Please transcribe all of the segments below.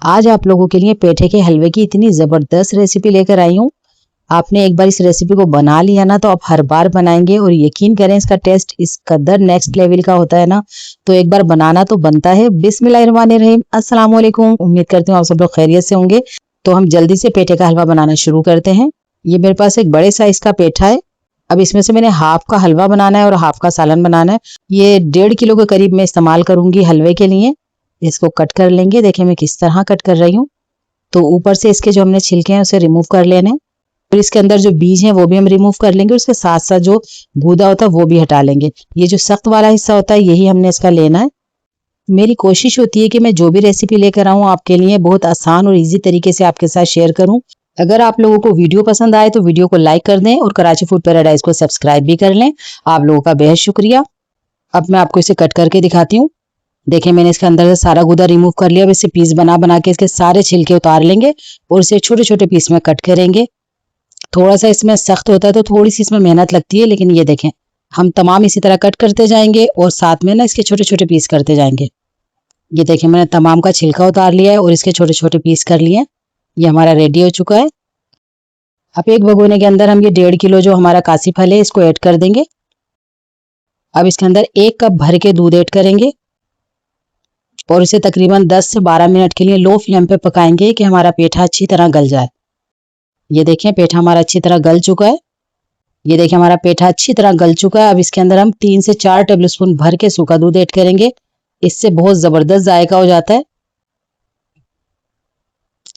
आज आप लोगों के लिए पेठे के हलवे की इतनी ज़बरदस्त रेसिपी लेकर आई हूँ। आपने एक बार इस रेसिपी को बना लिया ना तो आप हर बार बनाएंगे और यकीन करें इसका टेस्ट इस कदर नेक्स्ट लेवल का होता है ना, तो एक बार बनाना तो बनता है। बिस्मिल्लाहिर्रहमानिर्रहीम, अस्सलाम वालेकुम। उम्मीद करती हूँ आप सब लोग खैरियत से होंगे। तो हम जल्दी से पेठे का हलवा बनाना शुरू करते हैं। ये मेरे पास एक बड़े साइज का पेठा है। अब इसमें से मैंने हाफ का हलवा बनाना है और हाफ का सालन बनाना है। ये 1.5 किलो के करीब मैं इस्तेमाल करूंगी हलवे के लिए। इसको कट कर लेंगे। देखिए मैं किस तरह कट कर रही हूँ। तो ऊपर से इसके जो हमने छिलके हैं उसे रिमूव कर लेने, और इसके अंदर जो बीज हैं वो भी हम रिमूव कर लेंगे। उसके साथ साथ जो गूदा होता है वो भी हटा लेंगे। ये जो सख्त वाला हिस्सा होता है यही हमने इसका लेना है। मेरी कोशिश होती है कि मैं जो भी रेसिपी लेकर आऊँ आपके लिए बहुत आसान और इजी तरीके से आपके साथ शेयर करूँ। अगर आप लोगों को वीडियो पसंद आए तो वीडियो को लाइक कर दें और कराची फूड पैराडाइज को सब्सक्राइब भी कर लें। आप लोगों का बेहद शुक्रिया। अब मैं आपको इसे कट करके दिखाती हूँ। देखिए मैंने इसके अंदर से सारा गूदा रिमूव कर लिया। अब इसे पीस बना बना के इसके सारे छिलके उतार लेंगे और इसे छोटे छोटे पीस में कट करेंगे। थोड़ा सा इसमें सख्त होता है तो थोड़ी सी इसमें मेहनत लगती है, लेकिन ये देखें हम तमाम इसी तरह कट करते जाएंगे और साथ में ना इसके छोटे छोटे पीस करते जाएंगे। ये देखिए मैंने तमाम का छिलका उतार लिया है और इसके छोटे छोटे पीस कर लिए। ये हमारा रेडी हो चुका है। अब एक भगोने के अंदर हम ये 1.5 किलो जो हमारा कासी फल है इसको ऐड कर देंगे। अब इसके अंदर 1 कप भर के दूध ऐड करेंगे और इसे तकरीबन 10 से 12 मिनट के लिए लो फ्लेम पे पकाएंगे कि हमारा पेठा अच्छी तरह गल जाए। ये देखें पेठा हमारा अच्छी तरह गल चुका है। ये देखिए हमारा पेठा अच्छी तरह गल चुका है। अब इसके अंदर हम 3 से 4 टेबलस्पून भर के सूखा दूध ऐड करेंगे। इससे बहुत ज़बरदस्त जायका हो जाता है।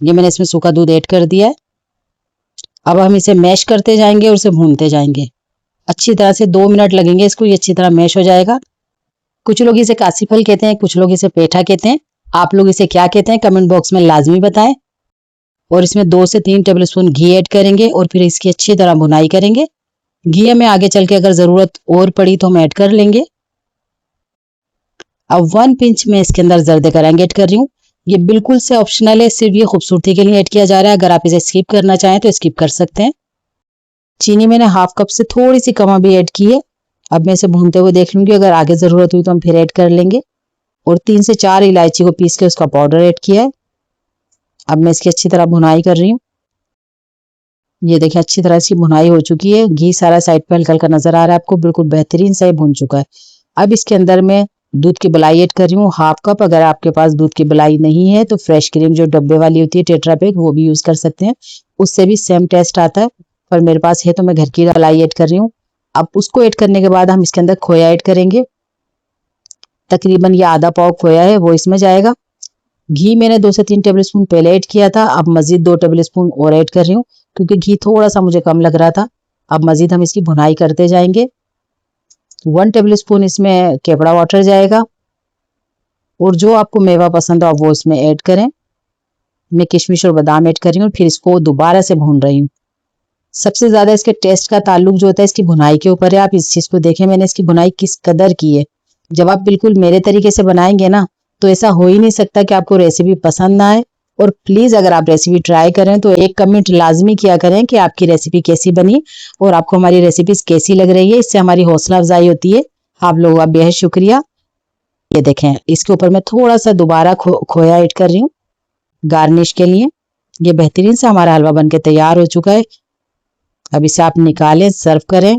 ये मैंने इसमें सूखा दूध ऐड कर दिया है। अब हम इसे मैश करते जाएंगे और इसे भूनते जाएंगे अच्छी तरह से। 2 मिनट लगेंगे इसको, ये अच्छी तरह मैश हो जाएगा। कुछ लोग इसे कासी फल कहते हैं, कुछ लोग इसे पेठा कहते हैं। आप लोग इसे क्या कहते हैं कमेंट बॉक्स में लाजमी बताएं। और इसमें 2 से 3 टेबलस्पून घी ऐड करेंगे और फिर इसकी अच्छी तरह भुनाई करेंगे। घी में आगे चल के अगर ज़रूरत और पड़ी तो हम ऐड कर लेंगे। अब 1 पिंच में इसके अंदर जर्दे का रंग ऐड कर रही हूँ। ये बिल्कुल से ऑप्शनल है, सिर्फ ये खूबसूरती के लिए ऐड किया जा रहा है। अगर आप इसे स्किप करना चाहें तो स्किप कर सकते हैं। चीनी मैंने हाफ कप से थोड़ी सी कम अभी ऐड की है। अब मैं इसे भूनते हुए देख लूंगी, अगर आगे ज़रूरत हुई तो हम फिर ऐड कर लेंगे। और 3 से 4 इलायची को पीस के उसका पाउडर ऐड किया है। अब मैं इसकी अच्छी तरह भुनाई कर रही हूँ। ये देखिए अच्छी तरह इसकी भुनाई हो चुकी है। घी सारा साइड पे हल्का हल्का नजर आ रहा है आपको, बिल्कुल बेहतरीन से भुन चुका है। अब इसके अंदर मैं दूध की मलाई ऐड कर रही हूँ हाफ कप। अगर आपके पास दूध की मलाई नहीं है तो फ्रेश क्रीम जो डब्बे वाली होती है टेट्रा पैक वो भी यूज कर सकते हैं, उससे भी सेम टेस्ट आता है। पर मेरे पास है तो मैं घर की मलाई ऐड कर रही हूँ। अब उसको ऐड करने के बाद हम इसके अंदर खोया ऐड करेंगे। तकरीबन ये आधा पाव खोया है वो इसमें जाएगा। घी मैंने 2 से 3 टेबलस्पून पहले ऐड किया था। अब मजीद 2 टेबलस्पून और ऐड कर रही हूँ क्योंकि घी थोड़ा सा मुझे कम लग रहा था। अब मजीद हम इसकी भुनाई करते जाएंगे। 1 टेबलस्पून इसमें केवड़ा वाटर जाएगा और जो आपको मेवा पसंद हो आप वो इसमें ऐड करें। मैं किशमिश और बादाम ऐड कर रही हूँ, फिर इसको दोबारा से भून रही हूँ। सबसे ज़्यादा इसके टेस्ट का ताल्लुक जो होता है इसकी भुनाई के ऊपर है। आप इस चीज़ को देखें मैंने इसकी भुनाई किस कदर की है। जब आप बिल्कुल मेरे तरीके से बनाएंगे ना तो ऐसा हो ही नहीं सकता कि आपको रेसिपी पसंद ना आए। और प्लीज़ अगर आप रेसिपी ट्राई करें तो एक कमेंट लाजमी किया करें कि आपकी रेसिपी कैसी बनी और आपको हमारी रेसिपीज कैसी लग रही है। इससे हमारी हौसला अफजाई होती है। आप लोगों का बेहद शुक्रिया। ये देखें इसके ऊपर मैं थोड़ा सा दोबारा खोया ऐड कर रही हूँ गार्निश के लिए। ये बेहतरीन से हमारा हलवा बनके तैयार हो चुका है। अब इसे आप निकालें, सर्व करें,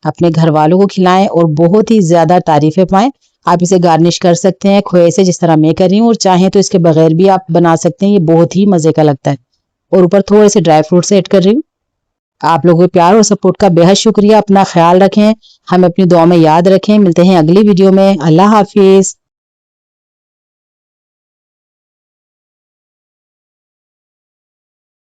अपने घर वालों को खिलाएं और बहुत ही ज़्यादा तारीफें पाएं। आप इसे गार्निश कर सकते हैं खोए से जिस तरह मैं कर रही हूँ, और चाहें तो इसके बगैर भी आप बना सकते हैं। ये बहुत ही मज़े का लगता है। और ऊपर थोड़े से ड्राई फ्रूट्स ऐड कर रही हूँ। आप लोगों के प्यार और सपोर्ट का बेहद शुक्रिया। अपना ख्याल रखें, हमें अपनी दुआ में याद रखें। मिलते हैं अगली वीडियो में। अल्लाह हाफिज़।